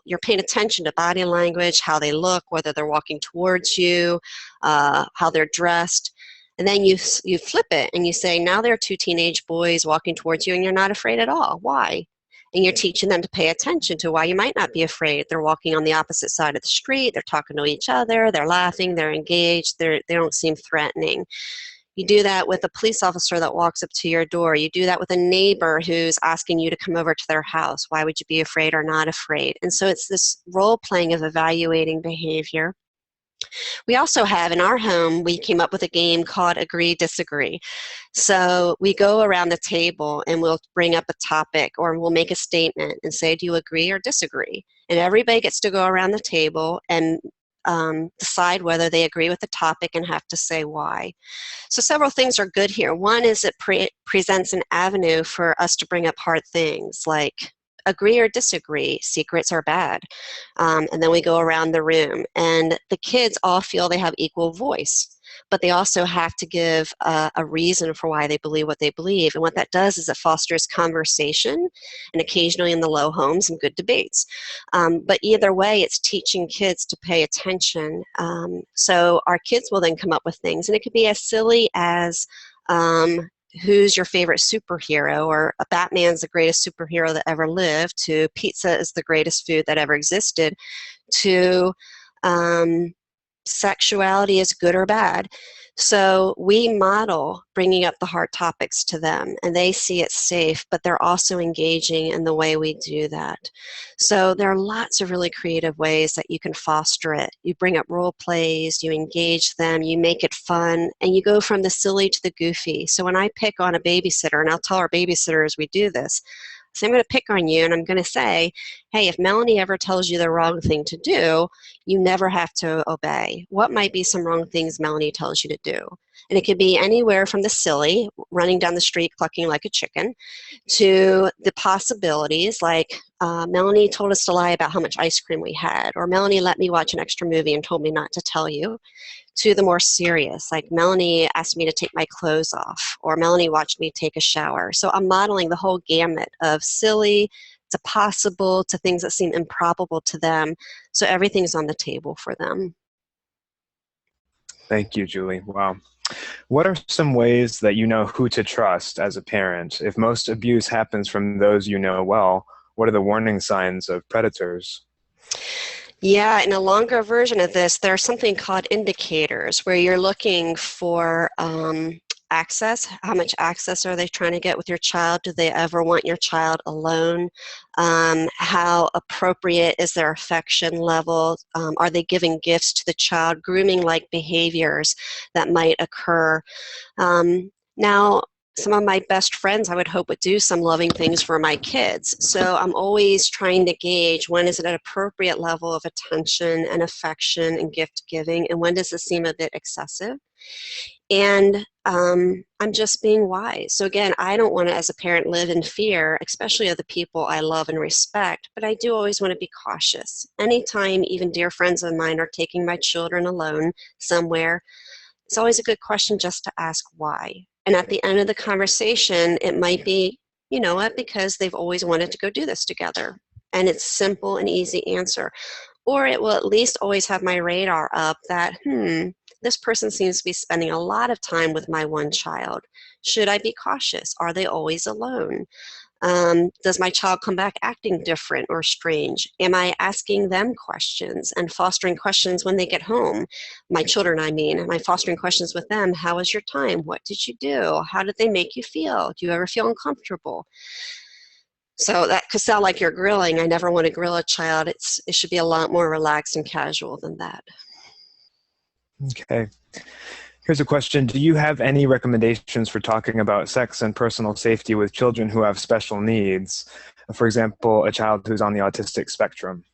you're paying attention to body language, how they look, whether they're walking towards you, how they're dressed. And then you flip it and you say, now there are two teenage boys walking towards you and you're not afraid at all. Why? And you're teaching them to pay attention to why you might not be afraid. They're walking on the opposite side of the street. They're talking to each other. They're laughing. They're engaged. They don't seem threatening. You do that with a police officer that walks up to your door. You do that with a neighbor who's asking you to come over to their house. Why would you be afraid or not afraid? And so it's this role playing of evaluating behavior. We also have in our home, we came up with a game called Agree, Disagree. So we go around the table and we'll bring up a topic or we'll make a statement and say, do you agree or disagree? And everybody gets to go around the table and decide whether they agree with the topic and have to say why. So several things are good here. One is it presents an avenue for us to bring up hard things like agree or disagree, secrets are bad. And then we go around the room and the kids all feel they have equal voice, but they also have to give a reason for why they believe what they believe. And what that does is it fosters conversation and occasionally in the Lowe homes some good debates. But either way, it's teaching kids to pay attention. So our kids will then come up with things, and it could be as silly as who's your favorite superhero, or Batman's the greatest superhero that ever lived, to pizza is the greatest food that ever existed, to sexuality is good or bad. So we model bringing up the hard topics to them, and they see it safe, but they're also engaging in the way we do that. So there are lots of really creative ways that you can foster it. You bring up role plays, you engage them, you make it fun, and you go from the silly to the goofy. So when I pick on a babysitter, and I'll tell our babysitters we do this, so I'm going to pick on you and I'm going to say, hey, if Melanie ever tells you the wrong thing to do, you never have to obey. What might be some wrong things Melanie tells you to do? And it could be anywhere from the silly, running down the street clucking like a chicken, to the possibilities like Melanie told us to lie about how much ice cream we had, or Melanie let me watch an extra movie and told me not to tell you, to the more serious, like Melanie asked me to take my clothes off, or Melanie watched me take a shower. So I'm modeling the whole gamut of silly to possible to things that seem improbable to them. So everything's on the table for them. Thank you, Julie. Wow. What are some ways that you know who to trust as a parent? If most abuse happens from those you know well, what are the warning signs of predators? Yeah, in a longer version of this, there's something called indicators where you're looking for access. How much access are they trying to get with your child? Do they ever want your child alone? How appropriate is their affection level? Are they giving gifts to the child? Grooming like behaviors that might occur. Now, some of my best friends I would hope would do some loving things for my kids. So I'm always trying to gauge when is it an appropriate level of attention and affection and gift giving, and when does this seem a bit excessive? And I'm just being wise. So again, I don't want to, as a parent, live in fear, especially of the people I love and respect, but I do always want to be cautious. Anytime even dear friends of mine are taking my children alone somewhere, it's always a good question just to ask why. And at the end of the conversation, it might be, you know what, because they've always wanted to go do this together. And it's simple and easy answer. Or it will at least always have my radar up that, this person seems to be spending a lot of time with my one child. Should I be cautious? Are they always alone? Does my child come back acting different or strange? Am I asking them questions and fostering questions when they get home? My children, I mean. Am I fostering questions with them? How was your time? What did you do? How did they make you feel? Do you ever feel uncomfortable? So that could sound like you're grilling. I never want to grill a child. It should be a lot more relaxed and casual than that. Okay. Here's a question. Do you have any recommendations for talking about sex and personal safety with children who have special needs? For example, a child who's on the autistic spectrum.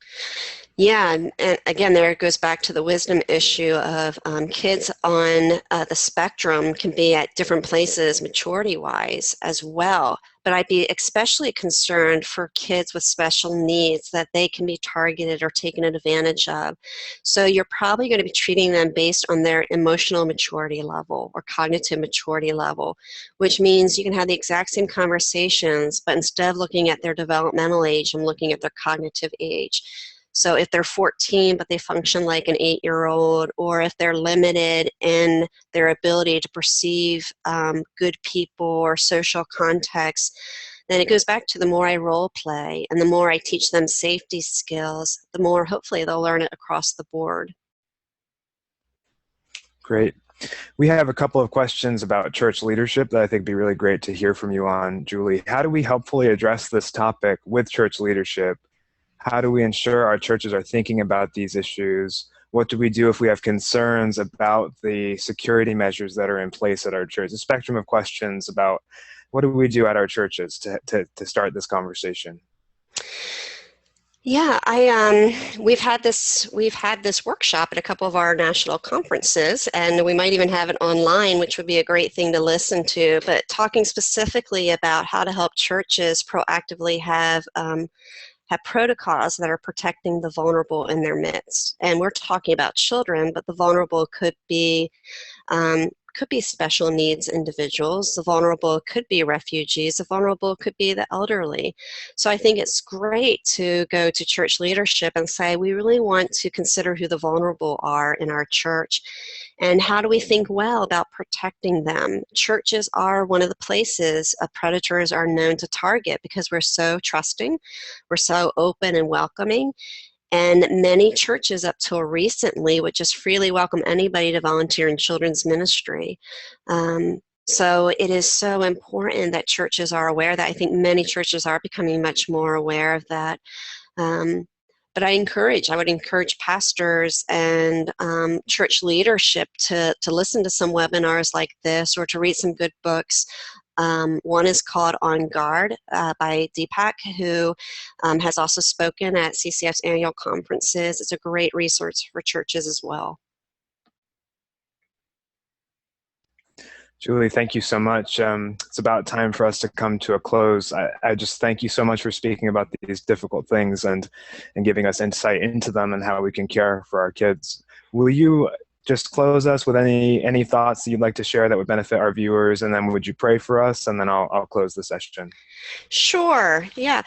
Yeah, and again, there it goes back to the wisdom issue of kids on the spectrum can be at different places maturity-wise as well. But I'd be especially concerned for kids with special needs that they can be targeted or taken advantage of. So you're probably going to be treating them based on their emotional maturity level or cognitive maturity level, which means you can have the exact same conversations, but instead of looking at their developmental age, I'm looking at their cognitive age. So if they're 14 but they function like an 8-year-old, or if they're limited in their ability to perceive good people or social context, then it goes back to the more I role play and the more I teach them safety skills, the more hopefully they'll learn it across the board. Great. We have a couple of questions about church leadership that I think would be really great to hear from you on, Julie. How do we helpfully address this topic with church leadership? How do we ensure our churches are thinking about these issues? What do we do if we have concerns about the security measures that are in place at our church? A spectrum of questions about what do we do at our churches to start this conversation? Yeah, we've had this workshop at a couple of our national conferences, and we might even have it online, which would be a great thing to listen to. But talking specifically about how to help churches proactively have protocols that are protecting the vulnerable in their midst. And we're talking about children, but the vulnerable could be special needs individuals. The vulnerable could be refugees. The vulnerable could be the elderly. So I think it's great to go to church leadership and say, we really want to consider who the vulnerable are in our church. And how do we think well about protecting them? Churches are one of the places predators are known to target because we're so trusting, we're so open and welcoming. And many churches up till recently would just freely welcome anybody to volunteer in children's ministry. So it is so important that churches are aware of that. I think many churches are becoming much more aware of that. But I would encourage pastors and church leadership to listen to some webinars like this or to read some good books. One is called On Guard by Deepak, who has also spoken at CCF's annual conferences. It's a great resource for churches as well. Julie, thank you so much. It's about time for us to come to a close. I just thank you so much for speaking about these difficult things and giving us insight into them and how we can care for our kids. Will you just close us with any thoughts that you'd like to share that would benefit our viewers, and then would you pray for us, and then I'll close the session. Sure, yeah.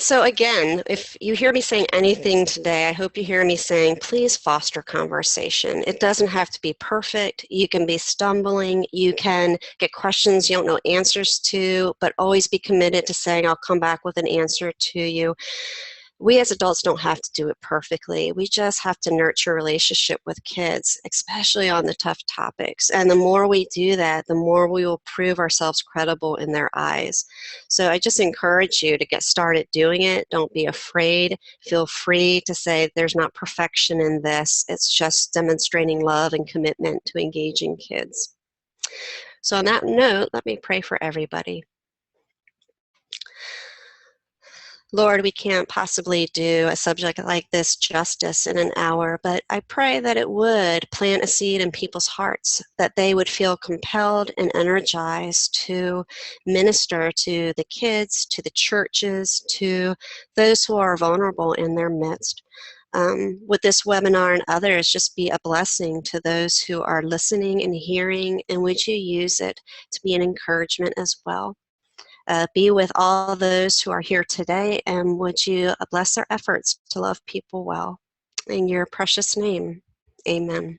So again, if you hear me saying anything today, I hope you hear me saying, please foster conversation. It doesn't have to be perfect. You can be stumbling. You can get questions you don't know answers to, but always be committed to saying, I'll come back with an answer to you. We as adults don't have to do it perfectly. We just have to nurture a relationship with kids, especially on the tough topics. And the more we do that, the more we will prove ourselves credible in their eyes. So I just encourage you to get started doing it. Don't be afraid. Feel free to say there's not perfection in this. It's just demonstrating love and commitment to engaging kids. So on that note, let me pray for everybody. Lord, we can't possibly do a subject like this justice in an hour, but I pray that it would plant a seed in people's hearts, that they would feel compelled and energized to minister to the kids, to the churches, to those who are vulnerable in their midst. Would this webinar and others just be a blessing to those who are listening and hearing, and would you use it to be an encouragement as well? Be with all those who are here today, and would you bless their efforts to love people well. In your precious name, amen.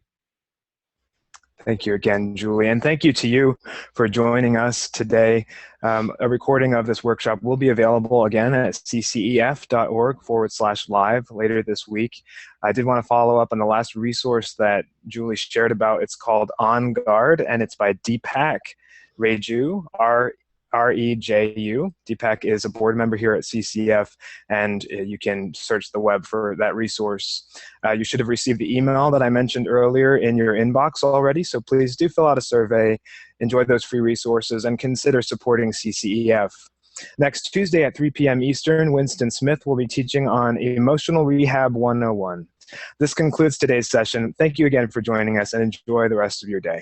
Thank you again, Julie. And thank you to you for joining us today. A recording of this workshop will be available again at ccef.org/live later this week. I did want to follow up on the last resource that Julie shared about. It's called On Guard, and it's by Deepak Reju, R-E-J-U. Deepak is a board member here at CCF, and you can search the web for that resource. You should have received the email that I mentioned earlier in your inbox already, so please do fill out a survey, enjoy those free resources, and consider supporting CCEF. Next Tuesday at 3 p.m. Eastern, Winston Smith will be teaching on Emotional Rehab 101. This concludes today's session. Thank you again for joining us, and enjoy the rest of your day.